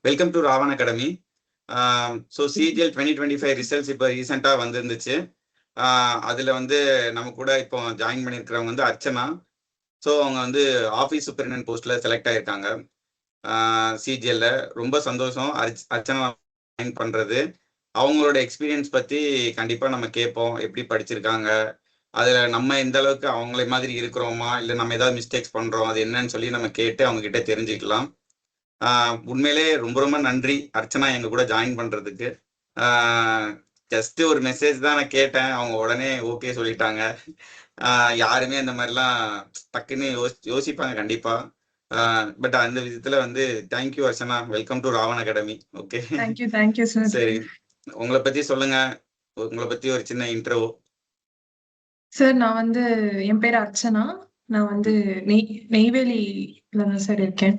Welcome to Raavan academy. So CGL 2025 results இப்போ ரீசெண்டாக வந்துருந்துச்சு. அதில் வந்து நம்ம கூட இப்போ ஜாயின் பண்ணியிருக்கிறவங்க வந்து அர்ச்சனா. ஸோ அவங்க வந்து ஆஃபீஸ் சூப்பரிண்டென்ட் போஸ்ட்டில் செலக்ட் ஆகியிருக்காங்க சிஜிஎல்ல. ரொம்ப சந்தோஷம் அர்ச்சனா ஜாயின் பண்ணுறது. அவங்களோட எக்ஸ்பீரியன்ஸ் பற்றி கண்டிப்பாக நம்ம கேட்போம். எப்படி படிச்சிருக்காங்க, அதில் நம்ம எந்த அளவுக்கு அவங்கள மாதிரி இருக்கிறோமா, இல்லை நம்ம ஏதாவது மிஸ்டேக்ஸ் பண்ணுறோம், அது என்னன்னு சொல்லி நம்ம கேட்டு அவங்ககிட்ட தெரிஞ்சுக்கலாம். உண்மையிலே ரொம்ப ரொம்ப நன்றி அர்ச்சனா எங்க கூட ஜாயின் பண்றதுக்கு. ஜஸ்ட் ஒரு மெசேஜ் தான் நான் கேட்டேன், அவங்க உடனே ஓகே சொல்லிட்டாங்க. யாருமே அந்த மாதிரிலாம் டக்குன்னு யோசிப்பாங்க கண்டிப்பா. பட் அந்த விதத்துல வந்து thank you Archana. Welcome to Raavan academy. Okay, thank you sir. சரி, உங்களை பத்தி சொல்லுங்க. உங்களை பத்தி ஒரு சின்ன இன்ட்ரோ. சார் நான் வந்து என் பேர் அர்ச்சனா. நான் வந்து நெய்வேலியில தான் சார் இருக்கேன்.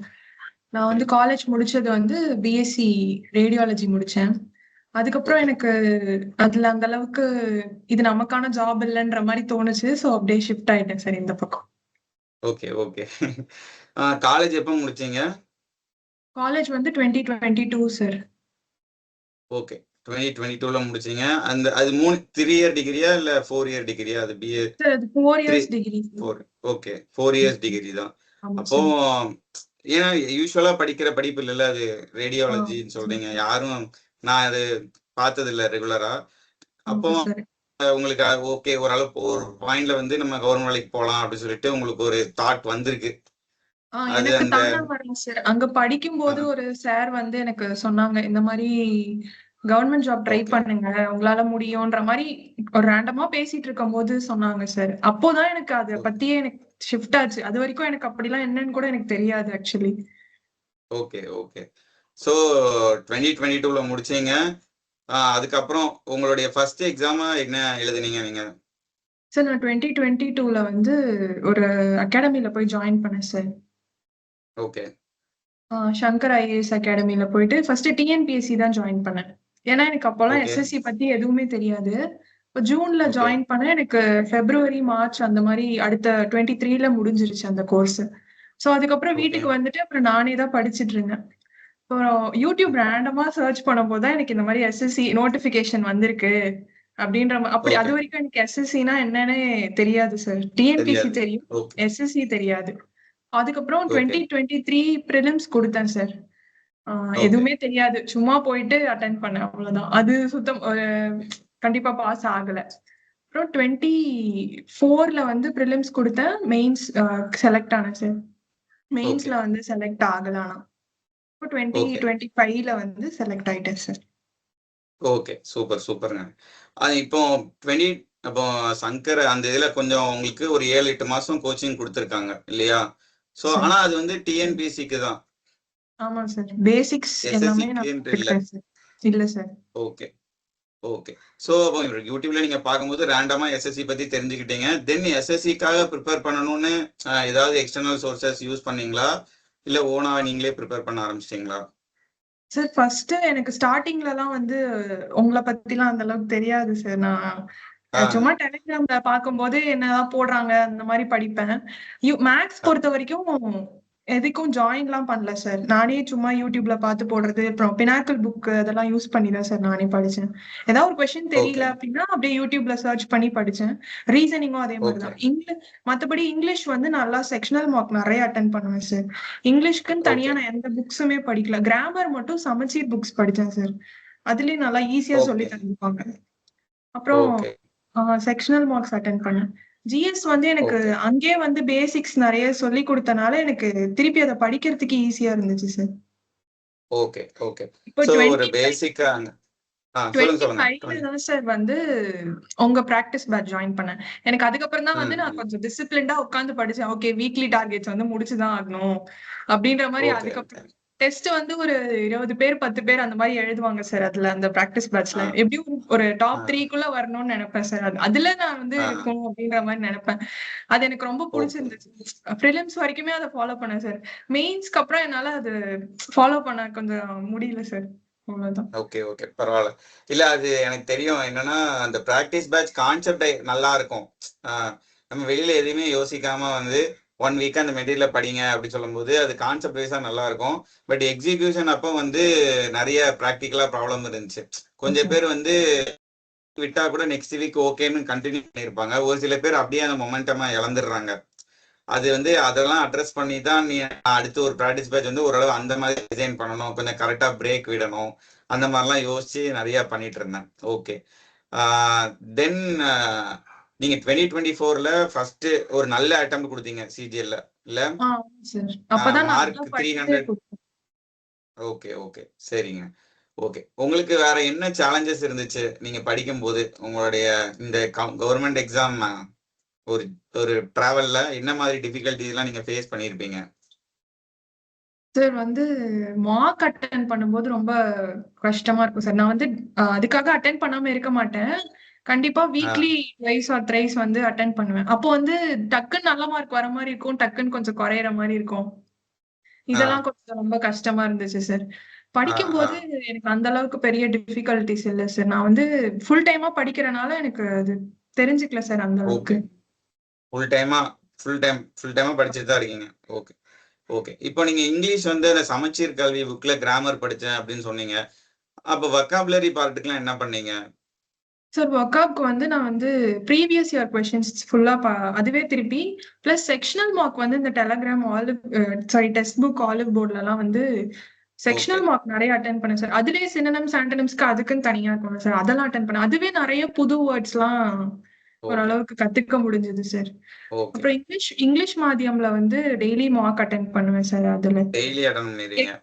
நான் வந்து காலேஜ் முடிச்சது வந்து பிஎஸ்சி ரேடியாலஜி முடிச்சேன். அதுக்கப்புறம் எனக்கு அதுல அந்த அளவுக்கு இது நமக்கான ஜாப் இல்லைன்ற மாதிரி தோணுச்சு. ஸோ அப்படியே ஷிஃப்ட் ஆயிட்டேன் சார் இந்த பக்கம். Okay okay. காலேஜ் எப்போ முடிச்சீங்க? காலேஜ் வந்து 2022 சார். ஓகே, 2022ல முடிச்சீங்க. அது 3 இயர் டிகிரியா இல்ல 4 இயர் டிகிரியா? அது பிஏ சார் அது 4 years degree. 4. Okay, 4 years degree தான். அப்போ சார். ஏன்னா யூஸ்வலா படிக்கிற படிப்பு இல்லைல்ல, அது ரேடியாலஜின்னு சொல்றீங்க. யாரும் நான் அது பார்த்தது இல்லை ரெகுலரா. அப்போ சார் உங்களுக்கு ஓகே, ஓரளவு ஒரு பாயிண்ட்ல வந்து நம்ம கவர்மெண்ட் வேலைக்கு போகலாம் அப்படின்னு சொல்லிட்டு உங்களுக்கு ஒரு தாட் வந்திருக்கு. அது எனக்கு அந்த தானா வரல சார். அங்க படிக்கும்போது ஒரு சார் வந்து எனக்கு சொன்னாங்க, இந்த மாதிரி கவர்மெண்ட் ஜாப் ட்ரை ஓகே பண்ணுங்க, உங்களால முடியும்ன்ற மாதிரி ஒரு ரேண்டமா பேசிட்டு இருக்கும் போது சொன்னாங்க சார். அப்போதான் எனக்கு அதை பத்தியே எனக்கு ஷிஃப்ட் ஆச்சு. அது வரைக்கும் எனக்கு அப்படிலாம் என்னன்னு கூட எனக்கு தெரியாது ஆக்சுவலி. Okay okay. ஸோ 2022ல முடிச்சீங்க. அதுக்கப்புறம் உங்களுடைய ஃபர்ஸ்ட் எக்ஸாமா என்ன எழுதுனீங்க நீங்க? சார் நான் 2022ல வந்து ஒரு அகாடமில போய் ஜாயின் பண்ணேன் சார். ஓகே. சங்கர் ஐஏஎஸ் அகாடமில போயிட்டு ஃபர்ஸ்ட் டிஎன்பிஎஸ்சி தான் ஜாயின் பண்ணேன். ஏன்னா எனக்கு அப்போல்லாம் ஓகே எஸ்எஸ்சி பத்தி எதுவுமே தெரியாது. இப்போ ஜூன்ல ஓகே ஜாயின் பண்ண எனக்கு பிப்ரவரி மார்ச் அந்த மாதிரி அடுத்த 23ல முடிஞ்சிருச்சு அந்த கோர்ஸ். ஸோ அதுக்கப்புறம் ஓகே வீட்டுக்கு வந்துட்டு அப்புறம் நானே தான் படிச்சுட்டு இருந்தேன். அப்புறம் யூடியூப் ரேண்டமா சர்ச் பண்ணும்போது தான் எனக்கு இந்த மாதிரி எஸ்எஸ்சி நோட்டிபிகேஷன் வந்திருக்கு அப்படின்ற அப்படி. அது ஓகே. வரைக்கும் எனக்கு எஸ்எஸ்சினா என்னன்னு தெரியாது சார். டிஎன்பிஎஸ்சி தெரியாது. தெரியும், ஓகே எஸ்எஸ்சி தெரியாது. அதுக்கப்புறம் ஓகே 2023 ப்ரிலிம்ஸ் கொடுத்தேன் சார். ஓகே எதுவுமே தெரியாது, சும்மா போயிட்டு அட்டென்ட் பண்ணேன், அவ்வளவுதான். அது சுத்தம் கண்டிப்பா பாஸ் ஆகல. அப்புறம் 24ல வந்து ப்ரிலிம்ஸ் கொடுத்தேன், மெயின்ஸ் செலக்ட் ஆனேன் சார். மெயின்ஸ்ல வந்து செலக்ட் ஆகல. ஆனா இப்போ ஓகே 2025ல வந்து செலக்ட் ஆயிட்டேன் சார். ஓகே, சூப்பர் சூப்பருங்க. இப்போ 20 அப்போ சங்கர் அந்த இதுல கொஞ்சம் உங்களுக்கு ஒரு 7-8 மாசம் கோச்சிங் கொடுத்துருக்காங்க இல்லையா? ஸோ ஆனா அது வந்து டிஎன்பிஎஸ்சிக்கு தான். ஆமா சார், பேசிக்ஸ் எல்லாமே நான் எஸ்எஸ்சிக்கு இல்ல. கத்துக்கிட்டேன் சார். இல்ல சார். Okay okay. ஸோ அப்போ யூடியூப்ல நீங்க பார்க்கும்போது ரேண்டமா எஸ்எஸ்சி பத்தி தெரிஞ்சுக்கிட்டீங்க. தென் எஸ்எஸ்சிக்காக ப்ரிப்பேர் பண்ணணும்னு ஏதாவது எக்ஸ்டர்னல் சோர்சஸ் யூஸ் பண்ணீங்களா, இல்ல ஓனா நீங்களே ப்ரிப்பேர் பண்ண ஆரம்பிச்சிட்டீங்களா? சார் ஃபர்ஸ்ட் எனக்கு ஸ்டார்டிங்லலாம் வந்து உங்களை பத்திலாம் அந்த அளவுக்கு தெரியாது சார். நான் சும்மா டெலிகிராம்ல பார்க்கும்போது என்னதான் போடுறாங்க அந்த மாதிரி படிப்பேன். மேக்ஸ் பொறுத்த வரைக்கும் எதுக்கும் ஜாயின்லாம் பண்ணல சார். நானே சும்மா யூடியூப்ல பார்த்து போடுறது, அப்புறம் பினாக்கிள் புக் அதெல்லாம் யூஸ் பண்ணி தான் சார் நானே படிச்சேன். ஏதாவது ஒரு கொஸ்டின் தெரியல அப்படின்னா அப்படியே யூடியூப்ல சர்ச் பண்ணி படிச்சேன். ரீசனிங்கும் அதே மாதிரி தான். மற்றபடி இங்கிலீஷ் வந்து நல்லா செக்ஷனல் மார்க் நிறைய அட்டன் பண்ணுவேன் சார். இங்கிலீஷ்க்குன்னு தனியா நான் எந்த புக்ஸுமே படிக்கல. கிராமர் மட்டும் சமச்சீர் புக்ஸ் படிச்சேன் சார். அதுலயும் நல்லா ஈஸியா சொல்லி தந்துருப்பாங்க. அப்புறம் செக்ஷனல் மார்க்ஸ் அட்டென்ட் பண்ணேன். ஜிஎஸ் வந்து எனக்கு அங்கேயே வந்து பேசிக்ஸ் நிறைய சொல்லி கொடுத்தனால எனக்கு திருப்பி அதை படிக்கிறதுக்கு ஈஸியா இருந்துச்சு சார். Okay okay. இப்போ சோ ஒரு பேசிக்கா சொல்லுங்க 25ல தான் சார் வந்து உங்க பிராக்டிஸ் பேட்ச் ஜாயின் பண்ணேன். எனக்கு அதுக்கப்புறம் தான் வந்து நான் கொஞ்சம் டிசிப்ளின்டா உட்காந்து படிச்சேன். ஓகே, வீக்லி டார்கெட்ஸ் வந்து முடிச்சுதான் ஆகணும் அப்படின்ற மாதிரி. அதுக்கப்புறம் டெஸ்ட் வந்து ஒரு 20 பேர் 10 பேர் அந்த மாதிரி எழுதுவாங்க சார். அதுல அந்த பிராக்டிஸ் பேட்ச்ல எப்படியும் ஒரு டாப் 3க்குள்ள வரணும்னு நினைப்பேன் சார். அதுல நான் வந்து இருக்கணும் அப்படின்ற மாதிரி நினைப்பேன். அது எனக்கு ரொம்ப பிடிச்சிருந்துச்சு. ப்ரிலிம்ஸ் வரைக்குமே அதை ஃபாலோ பண்ணேன் சார். மெயின்ஸ்க்கு அப்புறம் என்னால அது ஃபாலோ பண்ண கொஞ்சம் முடியல சார். அவ்வளவுதான். ஓகே ஓகே, பரவாயில்ல. இல்ல அது எனக்கு தெரியும். என்னன்னா அந்த பிராக்டிஸ் பேட்ச் கான்செப்ட் நல்லா இருக்கும். நம்ம வெளியில எதுவுமே யோசிக்காம வந்து 1 வீக் அந்த மெட்டீரியலை படிங்க அப்படி சொல்லும்போது அது கான்செப்ட் வைஸா நல்லா இருக்கும். பட் எக்ஸிகியூஷன் அப்போ வந்து நிறைய ப்ராக்டிக்கலா ப்ராப்ளம் இருந்துச்சு. கொஞ்சம் பேர் வந்து விட்டா கூட நெக்ஸ்ட் வீக் ஓகேன்னு கண்டினியூ பண்ணியிருப்பாங்க. ஒரு சில பேர் அப்படியே அந்த மொமெண்டமா இழந்துடுறாங்க. அது வந்து அதெல்லாம் அட்ரஸ் பண்ணி தான் நீ அடுத்து ஒரு ப்ராக்டிஸ் பேட்ச் வந்து ஓரளவு அந்த மாதிரி டிசைன் பண்ணணும், கொஞ்சம் கரெக்டா பிரேக் விடணும், அந்த மாதிரிலாம் யோசிச்சு நிறைய பண்ணிட்டு இருந்தேன். ஓகே. தென் நீங்க 2024ல ஃபர்ஸ்ட் ஒரு நல்ல அட்டெம்ப்ட் கொடுத்தீங்க சிஜிஎல்ல இல்ல? சார் அப்பதான் நான் மார்க் நல்லா 300. படிச்சே. ஓகே ஓகே சரிங்க. ஓகே. உங்களுக்கு வேற என்ன சேலஞ்சஸ் இருந்துச்சு நீங்க படிக்கும்போது? உங்களுடைய இந்த கவர்மெண்ட் எக்ஸாம் ஒரு ஒரு டிராவல்ல என்ன மாதிரி டிஃபிகல்டிஸ் எல்லாம் நீங்க ஃபேஸ் பண்ணிருப்பீங்க? சார் வந்து மார்க் அட்டென்ட் பண்ணும்போது ரொம்ப கஷ்டமா இருக்கும் சார். நான் வந்து அதுக்காக அட்டென்ட் பண்ணாம இருக்க மாட்டேன். கண்டிப்பா வீக்லி ட்வைஸ் ஆர் த்ரைஸ் வந்து அட்டென்ட் பண்ணுவேன். அப்போ வந்து டக்குன்னு நல்ல மார்க் வர மாதிரி இருக்கும், டக்குன்னு கொஞ்சம் குறையிற மாதிரி இருக்கும். இதெல்லாம் கொஞ்சம் ரொம்ப கஷ்டமா இருந்துச்சு சார். படிக்கும்போது எனக்கு அந்த அளவுக்கு பெரிய டிஃபிகல்டிஸ் இல்ல சார். நான் வந்து ஃபுல் டைமா படிக்கிறனால எனக்கு அது தெரிஞ்சுக்கல சார் அந்த அளவுக்கு. ஃபுல் டைமா படிச்சுட்டு தான் இருக்கீங்க. Okay okay. இப்போ நீங்க இங்கிலீஷ் வந்து அந்த சமச்சீர் கல்வி புக்ல கிராமர் படிச்சேன் அப்படின்னு சொன்னீங்க. அப்ப வொக்காபுலரி பார்ட்டுக்குலாம் என்ன பண்ணீங்க? சார் வொக்காப்க்கு வந்து நான் வந்து ப்ரீவியஸ் இயர் கொஸ்டின்ஸ் ஃபுல்லா அதுவே திருப்பி பிளஸ் செக்ஷனல் மார்க் வந்து இந்த டெலகிராம் டெக்ஸ்ட் புக் ஆலிவ் போர்ட்லலாம் வந்து செக்ஷனல் மார்க் நிறைய அட்டென்ட் பண்ணேன் சார். அதுலயே சினோனிம்ஸ் ஆண்டனிம்ஸ்க்கு அதுக்குன்னு தனியா இருக்கும் சார். அதெல்லாம் அட்டென்ட் பண்ணேன். அதுவே நிறைய புது வேர்ட்ஸ்லாம் ஓரளவுக்கு கத்துக்க முடிஞ்சது சார். அப்புறம் இங்கிலீஷ் மாத்தியம்ல வந்து டெய்லி மார்க் அட்டென்ட் பண்ணுவேன் சார். அதுல டெய்லி அட்டென்ட் பண்ணிருக்கீங்க?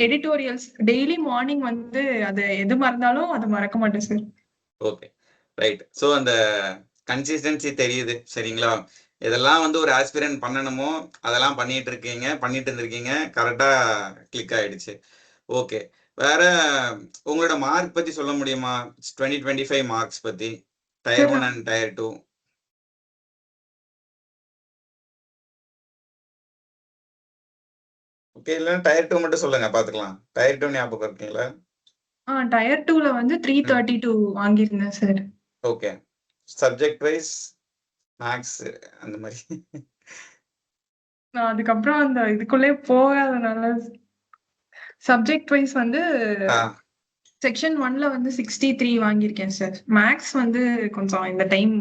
எடிட்டோரியல்ஸ் டெய்லி மார்னிங் வந்து அது எது மறந்தாலும் அது மறக்க மாட்டேன் சார். Okay right. ஸோ அந்த கன்சிஸ்டன்சி தெரியுது சரிங்களா? இதெல்லாம் வந்து ஒரு ஆஸ்பிரண்ட் பண்ணணுமோ அதெல்லாம் பண்ணிட்டு இருந்திருக்கீங்க. கரெக்டா கிளிக் ஆயிடுச்சு. ஓகே. வேற உங்களோட மார்க் பத்தி சொல்ல முடியுமா? 2025 மார்க்ஸ் பத்தி Tier 1 and Tier 2. ஓகே. இல்ல Tier 2 மட்டும் சொல்லுங்க பாத்துக்கலாம். Tier 2 ஞாபகம் இருக்கீங்களா? Tier 2ல வந்து 332 வாங்கியிருந்தேன் sir. Okay. Subject wise marks அந்த மாதிரி. நான் அதுக்கப்புறம் அந்த இதுக்குள்ளே போகாதனால சப்ஜெக்ட் வைஸ் வந்து செக்ஷன் 1ல வந்து 63 வாங்கியிருக்கேன் சார். மேக்ஸ் வந்து கொஞ்சம் இந்த டைம்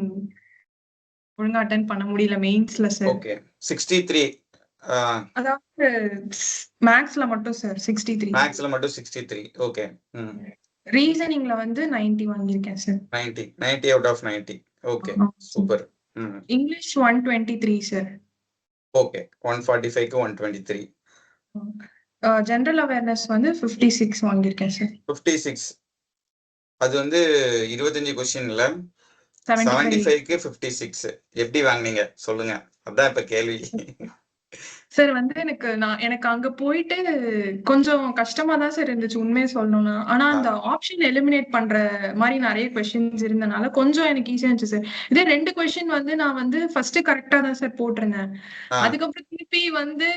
ஒழுங்கா அட்டென்ட் பண்ண முடியல மெயின்ஸ்ல சார். ஓகே 63. அதாவது மேக்ஸ்ல மட்டும் சார் 63. மேக்ஸ்ல மட்டும் 63. ஓகே. ரீசனிங்ல வந்து 90 வாங்கியிருக்கேன் sir. 90 out of 90. Okay super. English 123 sir. Okay 145க்கு 123. ஜெனரல் அவேர்னஸ் வந்து 56 வாங்கியிருக்கேன் சார். 56 அது வந்து 25 क्वेश्चन இல்ல? 75க்கு 56 எப்படி வாங்குனீங்க சொல்லுங்க? அதான் இப்ப கேள்வி. சார் வந்து எனக்கு அங்க போயிட்டு கொஞ்சம் கஷ்டமா தான் சார் இருந்துச்சு உண்மையை சொல்லணும்னா. ஆனா அந்த ஆப்ஷன் எலிமினேட் பண்ற மாதிரி நிறைய கொஸ்டின்ஸ் இருந்தனால கொஞ்சம் எனக்கு ஈஸியா இருந்துச்சு சார். இதே 2 கொஸ்டின் வந்து நான் வந்து ஃபர்ஸ்ட் கரெக்டா தான் சார் போட்டிருந்தேன். அதுக்கப்புறம் திருப்பி வந்து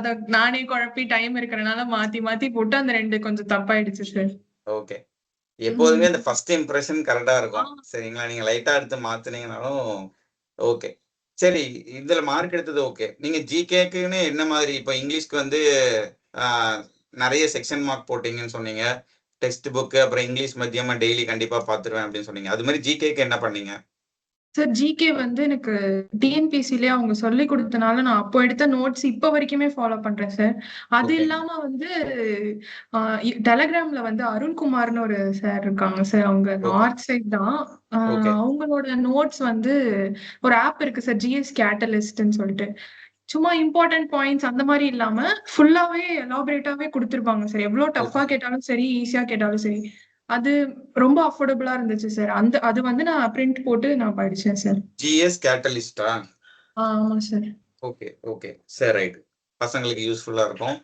அத நானே குழப்பி டைம் இருக்கிறனால மாத்தி மாத்தி போட்டு அந்த 2 கொஞ்சம் தப்பாயிடுச்சு சார். ஓகே. எப்போதுமே அந்த ஃபர்ஸ்ட் இம்ப்ரெஷன் கரெக்டா இருக்கும் சரிங்களா? நீங்க லைட்டா எடுத்து மாத்துனீங்கனாலும் ஓகே. சரி இதுல மார்க் எடுத்தது ஓகே. நீங்க ஜிகேக்குன்னு என்ன மாதிரி இப்போ இங்கிலீஷ்க்கு வந்து நிறைய செக்ஷன் மார்க் போட்டீங்கன்னு சொன்னீங்க. டெக்ஸ்ட் புக் அப்புறம் இங்கிலீஷ் மத்தியமா டெய்லி கண்டிப்பா பாத்துருவேன் அப்படின்னு சொன்னீங்க. அது மாதிரி ஜிகேக்கு என்ன பண்ணீங்க? சார் ஜிகே வந்து எனக்கு டிஎன்பிசிலே அவங்க சொல்லி கொடுத்தனால நான் அப்போ எடுத்த நோட்ஸ் இப்ப வரைக்குமே ஃபாலோ பண்றேன் சார். அது இல்லாம வந்து டெலகிராம்ல வந்து அருண்குமார்னு ஒரு சார் இருக்காங்க சார். அவங்க நார்த் சைட் தான். அவங்களோட நோட்ஸ் வந்து ஒரு ஆப் இருக்கு சார், ஜிஎஸ் கேட்டலிஸ்ட்னு சொல்லிட்டு. சும்மா இம்பார்ட்டன்ட் பாயிண்ட்ஸ் அந்த மாதிரி இல்லாம ஃபுல்லாவே எலாபரேட்டாவே கொடுத்துருப்பாங்க சார். எவ்வளவு டஃபா கேட்டாலும் சரி, ஈஸியா கேட்டாலும் சரி. அது ரொம்ப அஃபோர்டபுளா இருந்துச்சு சார். அது வந்து நான் பிரிண்ட் போட்டு நான் படிச்சேன் சார். ஜிஎஸ் கேட்டலிஸ்டா? ஆமா சார். ஓகே ஓகே சரி ரைட். பசங்களுக்கு யூஸ்ஃபுல்லா இருக்கும்.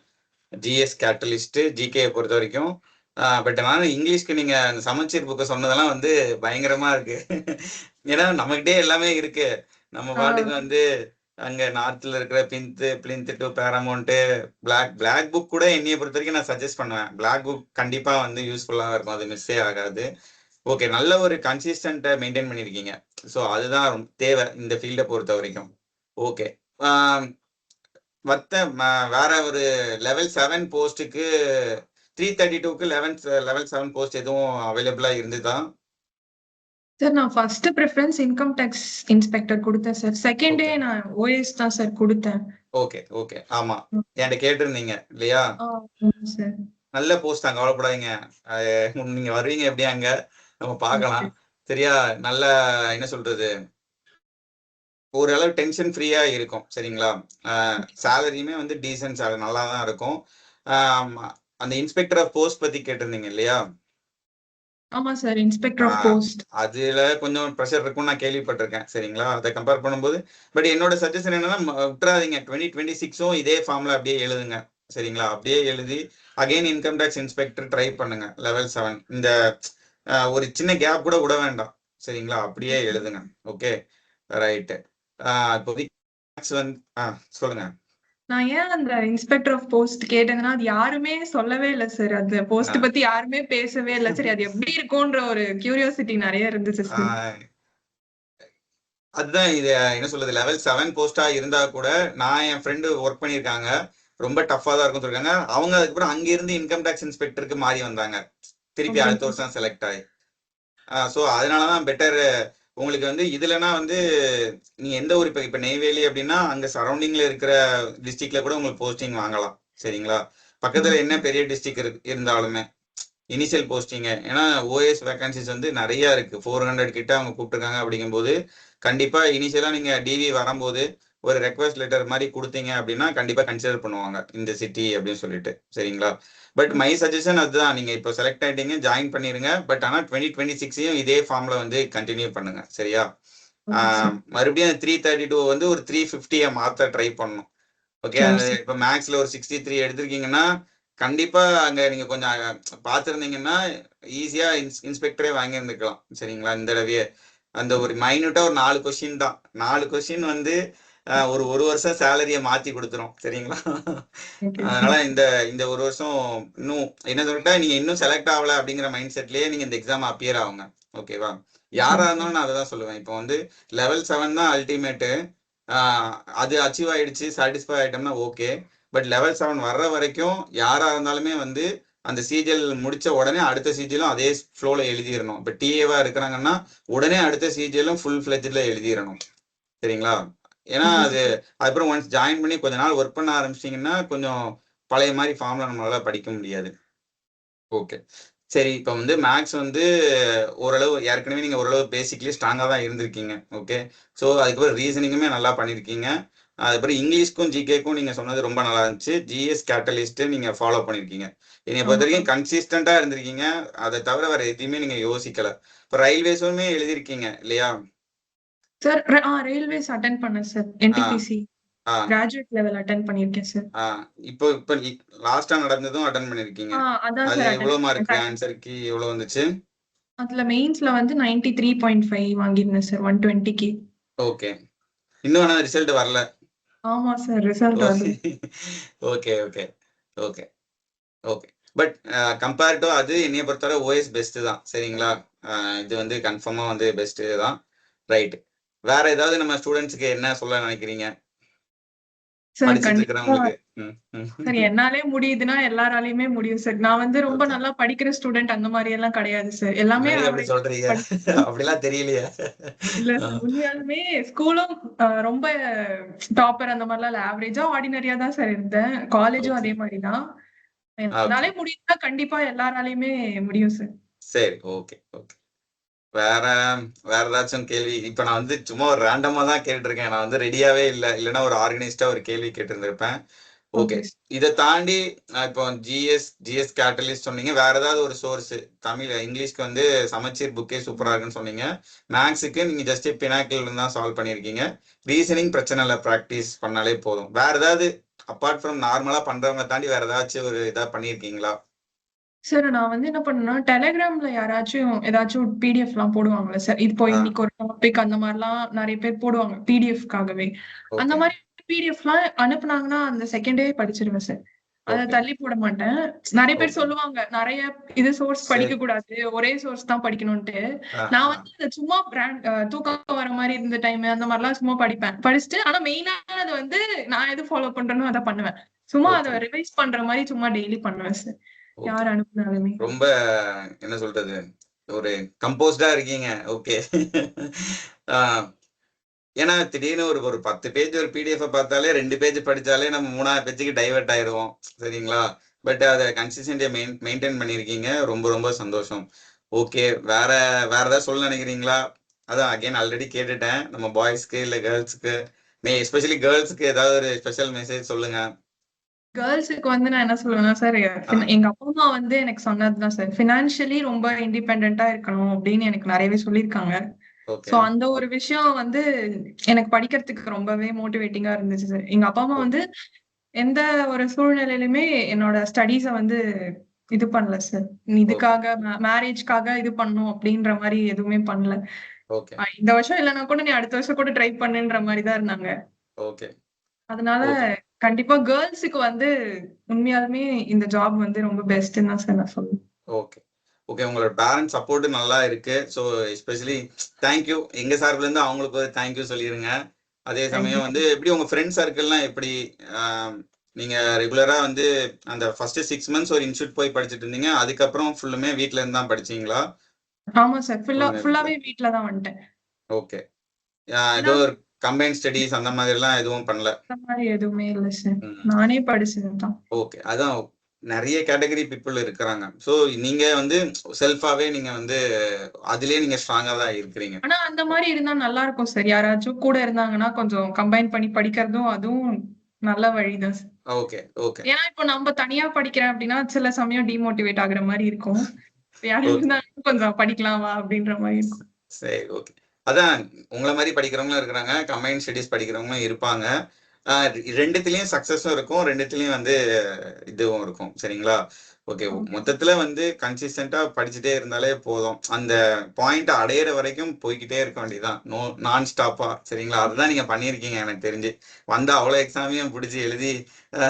ஜிஎஸ் கேட்டலிஸ்ட் ஜிகே பொறுத்த வரைக்கும். பட் ஆனால் இங்கிலீஷ்க்கு நீங்க அந்த சமச்சீர் புக்கை சொன்னதெல்லாம் வந்து பயங்கரமா இருக்கு. ஏன்னா நம்மகிட்டே எல்லாமே இருக்கு. நம்ம பாட்டுக்கு வந்து அங்க நார்த்ல இருக்கிற பிளின்த் டு பேராமௌண்ட் பிளாக் புக் கூட என்னைய பொறுத்த வரைக்கும் நான் சஜஸ்ட் பண்ணுவேன். பிளாக் புக் கண்டிப்பா வந்து யூஸ்ஃபுல்லா இருக்கும். அது மிஸ்ஸே ஆகாது. ஓகே நல்ல ஒரு கன்சிஸ்டன்ட்டை மெயின்டைன் பண்ணியிருக்கீங்க. ஸோ அதுதான் தேவை இந்த ஃபீல்டை பொறுத்த வரைக்கும். ஓகே வேற ஒரு லெவல் 7 போஸ்ட்டுக்கு 332க்கு லெவல் 7 போஸ்ட் எதுவும் அவைலபிளா இருந்துதா? சார் நான் first preference income tax inspector கொடுத்தேன் சார். செகண்டே ஓகே நான் ஓஎஸ் தான் சார் கொடுத்தேன். ஓகே ஓகே ஆமா என்கிட்ட கேட்டிருந்தீங்க இல்லையா? சார் நல்ல போஸ்ட் தான், கவலைப்படாதீங்க. நீங்க வருவீங்க எப்படியா அங்க நம்ம பார்க்கலாம். சரியா? நல்ல என்ன சொல்றது, ஓரளவு டென்ஷன் ஃப்ரீயா இருக்கும். சரிங்களா? சேலரியுமே வந்து டீசன்ட் சேலரி நல்லா தான் இருக்கும். அந்த இன்ஸ்பெக்டர் ஆஃப் போஸ்ட் பத்தி கேட்டிருந்தீங்க இல்லையா? ஆமா சார், இன்ஸ்பெக்டர் ஆஃப் போஸ்ட். அதுல கொஞ்சம் ப்ரெஷர் இருக்கும்னு நான் கேள்விப்பட்டிருக்கேன். சரிங்களா? அதை கம்பேர் பண்ணும்போது பட் என்னோட சஜஷன் என்னன்னா, விட்டுறாதீங்க. 2026ம் இதே ஃபார்ம்ல அப்படியே எழுதுங்க. சரிங்களா? அப்படியே எழுதி again income tax inspector try பண்ணுங்க லெவல் 7. இந்த ஒரு சின்ன கேப் கூட விட வேண்டாம். சரிங்களா? அப்படியே எழுதுங்க. Okay right. இப்போதைக்கு வந்து சொல்லுங்க. நான் ஏன் அந்த இன்ஸ்பெக்டர் ஆஃப் போஸ்ட் கேட்டேங்கன்னா, அது யாருமே சொல்லவே இல்ல சார். அந்த போஸ்ட் பத்தி யாருமே பேசவே இல்ல. சரி அது எப்படி இருக்கும்ன்ற ஒரு கியூரியாசிட்டி நிறைய இருந்துச்சு சார். அதுதான் இது என்ன சொல்றது, லெவல் 7 போஸ்டா இருந்தா கூட நான் என் ஃப்ரெண்டு ஒர்க் பண்ணியிருக்காங்க, ரொம்ப டஃபா தான் இருக்கும் சொல்லிருக்காங்க. அவங்க அதுக்கப்புறம் அங்க இருந்து இன்கம் டேக்ஸ் இன்ஸ்பெக்டருக்கு மாறி வந்தாங்க, திருப்பி அடுத்த வருஷம் செலக்ட் ஆகி. ஸோ அதனாலதான் பெட்டர். உங்களுக்கு வந்து இதுலனா வந்து நீங்க எந்த ஒரு இப்ப நெய்வேலி அப்படின்னா அங்க சரௌண்டிங்ல இருக்கிற டிஸ்ட்ரிக்ட்ல கூட உங்களுக்கு போஸ்டிங் வாங்கலாம். சரிங்களா? பக்கத்துல என்ன பெரிய டிஸ்ட்ரிக்ட் இருந்தாலுமே இனிஷியல் போஸ்டிங்க, ஏன்னா ஓஎஸ் வேகன்சிஸ் வந்து நிறைய இருக்கு. 400 கிட்ட அவங்க கூப்பிட்டுருக்காங்க. அப்படிங்கும்போது கண்டிப்பா இனிஷியலா நீங்க டிவி வரும்போது ஒரு ரெக்வஸ்ட் லெட்டர் மாதிரி கொடுத்தீங்க அப்படின்னா கண்டிப்பா கன்சிடர் பண்ணுவாங்க இந்த சிட்டி அப்படின்னு சொல்லிட்டு. சரிங்களா? பட் மை சஜஷன் அதுதான், நீங்க இப்போ செலக்ட் ஆயிட்டீங்க, ஜாயின் பண்ணிருங்க. பட் ஆனா 2026யும் இதே ஃபார்ம்ல வந்து கண்டினியூ பண்ணுங்க. சரியா? மறுபடியும் 332 வந்து ஒரு 350 மாத்த ட்ரை பண்ணணும். ஓகே, அந்த இப்ப மேக்ஸ்ல ஒரு 63 எடுத்திருக்கீங்கன்னா கண்டிப்பா அங்க நீங்க கொஞ்சம் பாத்துருந்தீங்கன்னா ஈஸியா இன்ஸ்பெக்டரே வாங்கி இருந்துக்கலாம். சரிங்களா? இந்த தடவையே அந்த ஒரு மைனூட்டா ஒரு 4 கொஸ்டின் தான். 4 கொஸ்டின் வந்து ஒரு வருஷம் சேலரிய மாத்தி கொடுத்துரும். சரிங்களா? அதனால இந்த ஒரு வருஷம் இன்னும் என்ன சொல்லிட்டா, நீங்க இன்னும் செலக்ட் ஆகல அப்படிங்கிற மைண்ட் செட்லயே நீங்க இந்த எக்ஸாம் அப்பியர் ஆகுங்க. ஓகேவா? யாரா இருந்தாலும் நான் அதான் சொல்லுவேன். இப்போ வந்து லெவல் 7 தான் அல்டிமேட்டு. அது அச்சீவ் ஆயிடுச்சு, சாட்டிஸ்ஃபை ஆயிட்டோம்னா ஓகே. பட் லெவல் 7 வர்ற வரைக்கும் யாரா இருந்தாலுமே வந்து அந்த சிஜிஎல் முடிச்ச உடனே அடுத்த சிஜிஎலும் அதே ஃப்ளோல எழுதிடணும். இப்போ டிஏவா இருக்கிறாங்கன்னா உடனே அடுத்த சிஜிஎலும் ஃபுல் ஃபிளெஜ்ல எழுதிடணும். சரிங்களா? ஏன்னா அதுக்கப்புறம் ஒன்ஸ் ஜாயின் பண்ணி கொஞ்ச நாள் ஒர்க் பண்ண ஆரம்பிச்சிட்டிங்கன்னா கொஞ்சம் பழைய மாதிரி ஃபார்ம்ல நம்மளால படிக்க முடியாது. ஓகே சரி, இப்போ வந்து மேக்ஸ் வந்து ஓரளவு ஏற்கனவே நீங்கள் ஓரளவு பேசிக்லி ஸ்ட்ராங்காக தான் இருந்திருக்கீங்க. ஓகே, ஸோ அதுக்கப்புறம் ரீசனிங்குமே நல்லா பண்ணியிருக்கீங்க. அதுக்கப்புறம் இங்கிலீஷ்க்கும் ஜிகேக்கும் நீங்கள் சொன்னது ரொம்ப நல்லா இருந்துச்சு. ஜிஎஸ் கேட்டலிஸ்ட்டு நீங்கள் ஃபாலோ பண்ணியிருக்கீங்க. என்னை பொறுத்த வரைக்கும் கன்சிஸ்டண்ட்டாக இருந்திருக்கீங்க. அதை தவிர வேறு எதையுமே நீங்கள் யோசிக்கலை. இப்போ ரயில்வேஸுமே எழுதியிருக்கீங்க இல்லையா? சார் ரயில்வேஸ் அட்டெண்ட் பண்ணேன் sir. NTPC graduate level attend பண்ணிருக்கேன் சார். இப்போ லாஸ்டா நடந்ததும் அட்டெண்ட் பண்ணிருக்கீங்க. அதான் அது சார் எவ்வளவு மார்க், ஆன்சர் கீ எவ்வளவு வந்துச்சு? அதுல மெயின்ஸ்ல வந்து 93.5 வாங்கிருந்தேன் சார் 120க்கு. ஓகே, இன்னும் ஆனா ரிசல்ட் வரல. ஆமா சார், ரிசல்ட் வரல. Okay okay okay okay. But compare to அது என்னைய பொறுத்தவரை ஓஎஸ் பெஸ்ட் தான். சரிங்களா? இது வந்து கன்ஃபார்மா வந்து பெஸ்ட் தான். ரைட், வேற ஏதாவது நம்ம ஸ்டூடெண்ட்ஸ்க்கு என்ன சொல்ல நினைக்கிறீங்க? சார் என்னாலே முடியுதுன்னா எல்லாராலையுமே முடியும் சார். நான் வந்து ரொம்ப நல்லா படிக்கிற ஸ்டூடெண்ட் அந்த மாதிரி எல்லாம் கிடையாது சார். எல்லாமே சொல்றீங்க, அப்படிலாம் தெரியலையா? இல்ல உண்மையாலுமே ஸ்கூலும் ரொம்ப டாப்பர் அந்த மாதிரிலாம் இல்ல, ஆவரேஜா ஆர்டினரியா தான் சார் இருந்தேன். காலேஜும் அதே மாதிரிதான். என்னாலே முடியுதுன்னா கண்டிப்பா எல்லாராலையுமே முடியும் சார். சரி, ஓகே ஓகே. வேற ஏதாச்சும் கேள்வி? இப்ப நான் வந்து சும்மா ஒரு ரேண்டமா தான் கேட்டிருக்கேன். நான் வந்து ரெடியாவே இல்லை, இல்லைன்னா ஒரு ஆர்கனைஸ்டா ஒரு கேள்வி கேட்டிருந்திருப்பேன். ஓகே, இதை தாண்டி இப்போ ஜிஎஸ் கேட்டலிஸ்ட் சொன்னீங்க. வேற ஏதாவது ஒரு சோர்ஸ் தமிழ் இங்கிலீஷ்க்கு வந்து சமச்சீர் புக்கே சூப்பரா இருக்குன்னு சொன்னீங்க. மேக்ஸுக்கு நீங்க ஜஸ்ட் பினாக்கிள் தான் சால்வ் பண்ணிருக்கீங்க. ரீசனிங் பிரச்சனை இல்லை, ப்ராக்டிஸ் பண்ணாலே போதும். வேற ஏதாவது அப்பார்ட் ஃப்ரம் நார்மலா பண்றவங்க தாண்டி வேற ஏதாச்சும் ஒரு இதா பண்ணிருக்கீங்களா? சார் நான் வந்து என்ன பண்ணேன்னா, டெலிகிராம்ல யாராச்சும் ஏதாச்சும் பிடிஎஃப் எல்லாம் போடுவாங்கல்ல சார். இப்போ இன்னைக்கு ஒரு டாபிக் அந்த மாதிரிலாம் நிறைய பேர் போடுவாங்க பிடிஎஃப்காகவே. அந்த மாதிரி பிடிஎஃப் எல்லாம் அனுப்புனாங்கன்னா அந்த செகண்ட் டே படிச்சிருவேன் சார். அத ஓகே. தள்ளி போட மாட்டேன். நெறைய பேர் ஓகே. சொல்லுவாங்க, நெறைய இது சோர்ஸ் சரி. படிக்க கூடாது. ஒரே சோர்ஸ் தான் படிக்கணுன்ட்டு. ஆ, நான் ஆ. வந்து அத சும்மா தூக்கம் வர மாரி இருந்த டைம் அந்த மாரிலாம் சும்மா படிப்பேன். படிச்சுட்டு ஆனா மெயினானது வந்து நான் எது ஃபாலோ பண்றேனோ அத பண்ணுவேன். சும்மா ஓகே. அத ரிவைஸ் பண்ற மாரி சும்மா டெய்லி பண்ணுவேன் சார். ஓகே. யார் அனுப்புனாலுமே. ரொம்ப என்ன சொல்றது? ஒரு கம்போஸ்டா இருக்கீங்க. ஓகே. ஆ ஏன்னா திடீர்னு ஒரு ஒரு 10 பேஜ் ஒரு பிடிஎஃப் பார்த்தாலே 2 பேஜ் படிச்சாலே நம்ம 3வது பேஜுக்கு டைவர்ட் ஆயிருவோம். சரிங்களா? பட் அத கன்சிஸ்டன்ட்ட மெயின்டெயின் பண்ணியிருக்கீங்க. ரொம்ப ரொம்ப சந்தோஷம். ஓகே. வேற வேற ஏதாவது சொல்ல நினைக்கிறீங்களா? அதான் அகைன் ஆல்ரெடி கேட்டுட்டேன். நம்ம பாய்ஸ்க்கு இல்ல கேர்ல்ஸ்க்கு எஸ்பெஷலி கேர்ல்ஸ்க்கு ஏதாவது ஒரு ஸ்பெஷல் மெசேஜ் சொல்லுங்க. கேர்ல்ஸுக்கு வந்து நான் என்ன சொல்லுவேன்னா சார், ஆ. எங்க அப்பா, அம்மா வந்து எனக்கு சொன்னதுதான் சார். ஃபினான்ஷியலி ரொம்ப இண்டிபெண்டன்ட்டா இருக்கணும் அப்படின்னு எனக்கு நெறையவே சொல்லியிருக்காங்க. So okay. அந்த ஒரு விஷயம் வந்து எனக்கு படிக்கிறதுக்கு ரொம்பவே மோட்டிவேட்டிங்கா இருந்துச்சு சார். எங்க அப்பா, அம்மா ஓகே. வந்து எந்த ஒரு சூழ்நிலையிலுமே என்னோட ஸ்டடீஸ வந்து இது பண்ணல சார். ஓகே. இதுக்காக மேரேஜ்க்காக இது பண்ணணும் அப்படின்ற மாரி எதுவுமே பண்ணல. ஓகே. இந்த வருஷம் இல்லன்னா கூட நீ அடுத்த வருஷம் கூட ட்ரை பண்ணுன்ற மாரி தான் இருந்தாங்க. ஓகே. அதனால ஓகே. கண்டிப்பா கேர்ல்ஸுக்கு வந்து உண்மையாலுமே இந்த ஜாப் வந்து ரொம்ப பெஸ்ட்ன்னு தான் சார் நான் சொல்லுவேன். ஓகே. ஓகே. உங்களோட பேரண்ட் சப்போர்ட் நல்லா இருக்கு. So especially thank you. எங்க சார்புல இருந்து அவங்களுக்கு ஒரு தேங்க் யூ சொல்லிருங்க. அதே தேங்க் யூ. சமயம் வந்து எப்படி உங்க ஃப்ரெண்ட் சர்க்கிள்லாம் எப்படி? ஆ நீங்க ரெகுலரா வந்து அந்த ஃபர்ஸ்ட் 6 மந்த்ஸ் ஒரு இன்ஸ்டிடியூட் போய் படிச்சுட்டு இருந்தீங்க. அதுக்கப்புறம் ஃபுல்லுமே வீட்ல இருந்து தான் படிச்சீங்களா? ஆமா சார். ஃபுல்லுமே வீட்ல. ஃபுல்லாவே வீட்ல தான் வந்துட்டேன். ஓகே. ஏன்னா ஏதோ ஒரு கம்பைன்ட் ஸ்டடீஸ் அந்த மாதிரிலாம் எதுவும் பண்ணல. அந்த மாரி எதுவுமே இல்ல சார். ம். நானே படிச்சது தான். ஓகே. அதான் நெறைய கேட்டகரி பீப்பிள் இருக்கிறாங்க. ஸோ நீங்க வந்து செல்ஃபாவே நீங்க வந்து அதிலேயே நீங்க ஸ்ட்ராங்கா தான் இருக்கிறீங்க. ஆனா அந்த மாரி இருந்தா நல்லா இருக்கும் சார். யாராச்சும் கூட இருந்தாங்கன்னா கொஞ்சம் கம்பைன் பண்ணி படிக்கிறதும் அதுவும் நல்ல வழிதான் சார். ஓகே, ஓகே, ஏன்னா இப்போ நம்ம தனியா படிக்கிறேன் அப்படின்னா சில சமயம் டிமோட்டிவேட் ஆகுற மாரி இருக்கும். இப்ப யாராவது ஓகே. இருந்தாங்கன்னா கொஞ்சம் படிக்கலாம் வா அப்படின்ற மாரி இருக்கும். சரி, ஓகே. அதான் உங்கள மாரி படிக்கிறவங்களும் இருக்கிறாங்க. கம்பைன்ட் ஸ்டடீஸ் படிக்கிறவங்களும் இருப்பாங்க. 2த்துலயும் சக்சஸும் இருக்கும். 2த்துலயும் வந்து இதுவும் இருக்கும். சரிங்களா? ஓகே. ஓகே. மொத்தத்துல வந்து கன்சிஸ்டன்ட்டா படிச்சுட்டே இருந்தாலே போதும். அந்த பாயிண்ட் அடையிற வரைக்கும் போய்க்கிட்டே இருக்க வேண்டியதுதான். நான் ஸ்டாப்பா. சரிங்களா? அதுதான் நீங்க பண்ணியிருக்கீங்க எனக்கு தெரிஞ்சு. வந்த அவ்வளோ எக்ஸாமையும் புடிச்சு எழுதி அ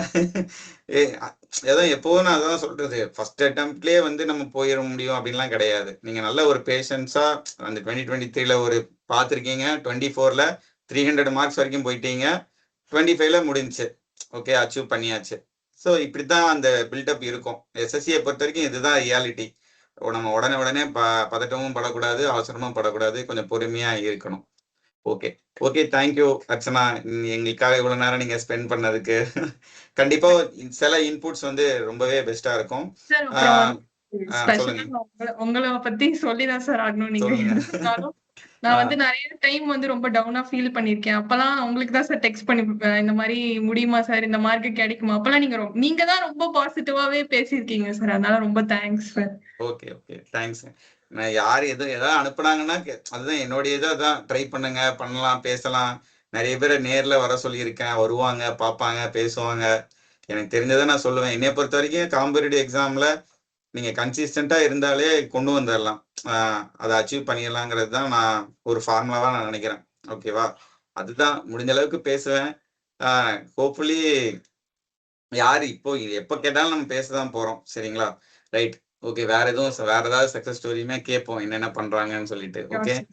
எ ஏதோ எப்பவும் நான் அதான் சொல்றது. ஃபர்ஸ்ட் அட்டெம்ப்ட்லயே வந்து நம்ம போயிற முடியும் அப்படின்லாம் கிடையாது. நீங்க நல்ல ஒரு பேஷன்ஸா அந்த 2023ல ஒரு பார்த்துருக்கீங்க. 24ல 300 மார்க்ஸ் வரைக்கும் போயிட்டீங்க. 25ல முடிஞ்சுச்சு. ஓகே. அச்சீவ் பண்ணியாச்சு. ஸோ இப்படித்தான் அந்த பில்டப் இருக்கும். எஸ்எஸ்சிய பொறுத்தவரைக்கும் இதுதான் ரியாலிட்டி. நம்ம உடனே உடனே பதட்டமும் படக்கூடாது, அவசரமும் படக்கூடாது. கொஞ்சம் பொறுமையா இருக்கணும். Okay. Okay. Thank you Archana. எங்களுக்காக இவ்வளோ நேரம் நீங்க ஸ்பெண்ட் பண்ணதுக்கு. கண்டிப்பா சில இன்புட்ஸ் வந்து ரொம்பவே பெஸ்ட்டா இருக்கும். சார் ஆ அப்புறம் வந்து ஆ ஸ்பெஷலா சொல்லுங்க. உங்கள பத்தி சொல்லி தான் சார் ஆகணும். நீங்க சொல்லுங்க. எது சொன்னாலும் நான் வந்து ஆ நெறைய டைம் வந்து ரொம்ப டவுனா ஃபீல் பண்ணியிருக்கேன். அப்பலாம் உங்களுக்கு தான் சார் டெக்ஸ்ட் பண்ணிருப்பேன். இந்த மாரி முடியுமா சார்? இந்த மார்க் கிடைக்குமா? அப்பலாம் நீங்க தான் ரொம்ப பாசிட்டிவாவே பேசியிருக்கீங்க சார். அதனால ரொம்ப thanks sir. Okay, okay. Thanks. நான் யார் ஏதாவது அனுப்புனாங்கன்னா, அதுதான் என்னுடைய இது அதான். ட்ரை பண்ணுங்க, பண்ணலாம், பேசலாம். நெறைய பேர நேர்ல வர சொல்லியிருக்கேன். வருவாங்க, பார்ப்பாங்க, பேசுவாங்க. எனக்கு தெரிஞ்சத நான் சொல்லுவேன். என்னைய பொறுத்தவரைக்கும் காம்படிட்டிவ் எக்ஸாம்ல நீங்க கன்சிஸ்டன்ட்டா இருந்தாலே கொண்டு வந்துரலாம். அ அத அச்சீவ் பண்ணிடலாங்கிறது தான் நான் ஒரு ஃபார்முலாவா நான் நெனைக்கிறேன். ஓகேவா? அதுதான் முடிஞ்ச அளவுக்கு பேசுவேன். அ ஹோப்ஃபுல்லி யாரு இப்போ எப்ப கேட்டாலும் நம்ம பேச தான் போறோம். சரிங்களா? ரைட். ஓகே. வேற ஏதாவது சக்சஸ் ஸ்டோரியுமே கேட்போம். என்னென்ன பண்றாங்கன்னு சொல்லிட்டு. Sure okay. Sir.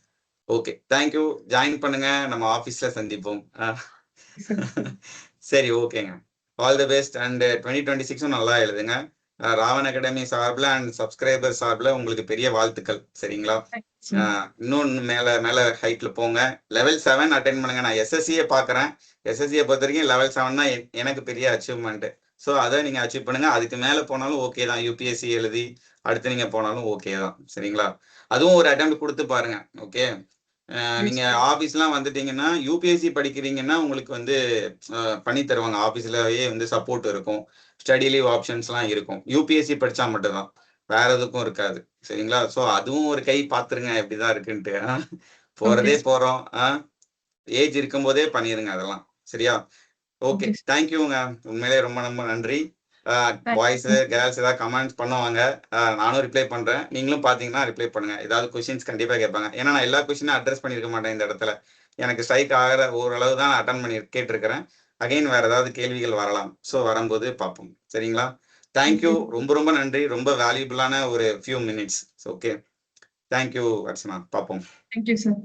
Okay. Thank you. Join பண்ணுங்க. நம்ம ஆஃபீஸ்ல சந்திப்போம். சார். சரி, ஓகேங்க. ஆல் தி பெஸ்ட் அண்ட் 2026ம் நல்லா எழுதுங்க. ராவன் அகாடமி சார்புல அண்ட் சப்ஸ்கிரைபர் சார்புல உங்களுக்கு பெரிய வாழ்த்துக்கள். சரிங்களா? Thank you a sir. இன்னும் மேல மேல ஹைட்ல போங்க. லெவல் 7 அட்டெண்ட் பண்ணுங்க. நான் எஸ்எஸ்சியே பார்க்குறேன். எஸ்எஸ்சிய பொறுத்தவரைக்கும் லெவல் 7 தான் எனக்கு பெரிய அச்சீவ்மென்ட். ஸோ அத நீங்க அச்சீவ் பண்ணுங்க. அதுக்கு மேல போனாலும் ஓகே தான். யுபிஎஸ்சி எழுதி அடுத்து நீங்க போனாலும் ஓகே தான். சரிங்களா? அதுவும் ஒரு அட்டெம்ப்ட் குடுத்து பாருங்க. ஓகே. நீங்க ஆஃபீஸ்லாம் வந்துட்டீங்கன்னா, யுபிஎஸ்சி படிக்கிறீங்கன்னா, உங்களுக்கு வந்து பண்ணி தருவாங்க. ஆஃபீஸ்லயே வந்து சப்போர்ட் இருக்கும். ஸ்டடி லீவ் ஆப்ஷன்ஸ்லாம் இருக்கும். யுபிஎஸ்சி படிச்சா மட்டும் தான். வேற எதுக்கும் இருக்காது. சரிங்களா? ஸோ அதுவும் ஒரு கை பார்த்துருங்க எப்படிதான் இருக்குன்ட்டு. ஓகே போறதே சார். போறோம். ஏஜ் இருக்கும்போதே பண்ணிருங்க அதெல்லாம். சரியா? ஓகே. Okay sir. தேங்க் யூங்க. உண்மையிலேயே ரொம்ப ரொம்ப நன்றி. Uh thank you boys, sir. Girls ஏதாவது கமெண்ட்ஸ் பண்ணுவாங்க. நானும் ரிப்ளை பண்றேன். நீங்களும் பார்த்தீங்கன்னா ரிப்ளை பண்ணுங்க. ஏதாவது கொஸ்டின்ஸ் கண்டிப்பா கேட்பாங்க. ஏன்னா நான் எல்லா கொஸ்டினும் அட்ரஸ் பண்ணியிருக்க மாட்டேன் இந்த இடத்துல. எனக்கு ஸ்ட்ரைக் ஆகுற ஓரளவு தான் நான் அட்டெண்ட் கேட்டிருக்கிறேன். அகைன் வேற ஏதாவது கேள்விகள் வரலாம். ஸோ வரும்போது பார்ப்போம். சரிங்களா? தேங்க்யூ. ரொம்ப ரொம்ப நன்றி. ரொம்ப வேல்யூபிளான ஒரு few minutes. Okay. Thank you Archana. பார்ப்போம். Thank you sir.